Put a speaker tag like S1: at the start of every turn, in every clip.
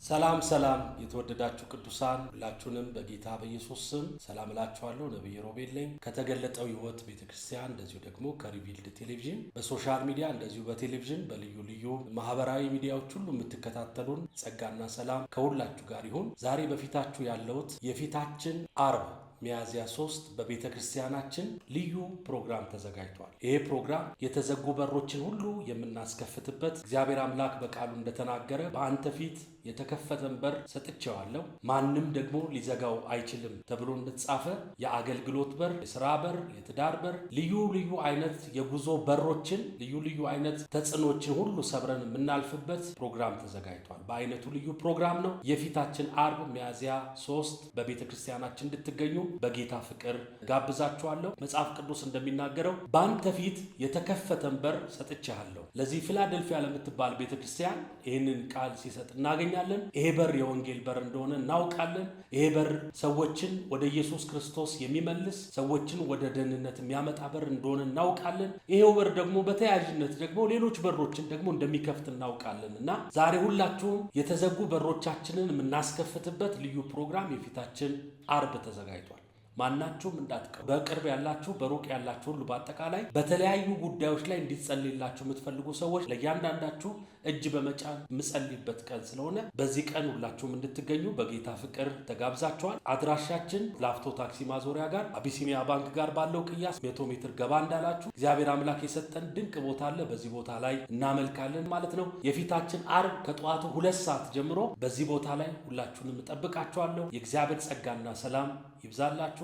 S1: ሰላም ሰላም የተወደዳችሁ ቅዱሳን ሁላችሁንም በጌታ በኢየሱስ ስም ሰላም እላችኋለሁ። ነብይ ሮቤል ነኝ ከተገለጠው ሕይወት ቤተክርስቲያን፣ እንደዚሁ ደግሞ ከሪቪልድ ቴሌቪዥን በሶሻል ሚዲያ እንደዚሁ በቴሌቪዥን በልዩ ልዩ ማህበራዊ ሚዲያዎች ሁሉ የምትከታተሉን ጸጋና ሰላም ከሁላችሁ ጋር ይሁን። ዛሬ በፊታችሁ ያለውት የፊታችን አርብ ሚያዝያ 3 በቤተክርስቲያናችን ልዩ ፕሮግራም ተዘጋጅቷል። ይሄ ፕሮግራም የተዘጉ በሮችን ሁሉ የምናስከፍትበት እግዚአብሔር አምላክ በቃሉ እንደተናገረ በአንተ ፊት የተከፈተን በር ሰጥቼዋለሁ ማንም ደግሞ ሊዘጋው አይችልም ተብሎ እንደተጻፈ የአገልግሎት በር፣ የሥራ በር፣ የትዳር በር፣ ልዩ ልዩ አይነት የጉዞ በሮችን ልዩ ልዩ አይነት ተጽዕኖችን ሁሉ ሰብረን የምናልፍበት ፕሮግራም ተዘጋጅቷል። በአይነቱ ልዩ ፕሮግራም ነው። የፊታችን አርብ ሚያዝያ 3 በቤተክርስቲያናችን እንድትገኙ በጌታ ፍቅር ጋብዛችኋለሁ። መጽሐፍ ቅዱስ እንደሚናገረው በአንተ ፊት የተከፈተን በር ሰጥቼሃለሁ። ለዚህ ፊላደልፊያ ለምትባል ቤተክርስቲያን ይህንን ቃል ሲሰጥ እናገኛለን። ይሄ በር የወንጌል በር እንደሆነ እናውቃለን። ይሄ በር ሰዎችን ወደ ኢየሱስ ክርስቶስ የሚመልስ ሰዎችን ወደ ደህንነት የሚያመጣ በር እንደሆነ እናውቃለን። ይሄው በር ደግሞ በተያያዥነት ደግሞ ሌሎች በሮችን ደግሞ እንደሚከፍት እናውቃለን እና ዛሬ ሁላችሁም የተዘጉ በሮቻችንን የምናስከፍትበት ልዩ ፕሮግራም የፊታችን አርብ ተዘጋጅቷል። ማናችሁም እንዳትቀሩ። በቅርብ ያላችሁ በሩቅ ያላችሁ ሁሉ በአጠቃላይ በተለያዩ ጉዳዮች ላይ እንዲጸልይላችሁ የምትፈልጉ ሰዎች ለእያንዳንዳችሁ እጅ በመጫን የምጸልይበት ቀን ስለሆነ በዚህ ቀን ሁላችሁም እንድትገኙ በጌታ ፍቅር ተጋብዛችኋል። አድራሻችን ላፍቶ ታክሲ ማዞሪያ ጋር አቢሲኒያ ባንክ ጋር ባለው ቅያስ 100 ሜትር ገባ እንዳላችሁ እግዚአብሔር አምላክ የሰጠን ድንቅ ቦታ አለ። በዚህ ቦታ ላይ እናመልካለን ማለት ነው። የፊታችን አርብ ከጠዋቱ 2 ሰዓት ጀምሮ በዚህ ቦታ ላይ ሁላችሁንም እጠብቃችኋለሁ። የእግዚአብሔር ጸጋና ሰላም ይብዛላችሁ።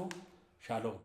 S1: ሻሎም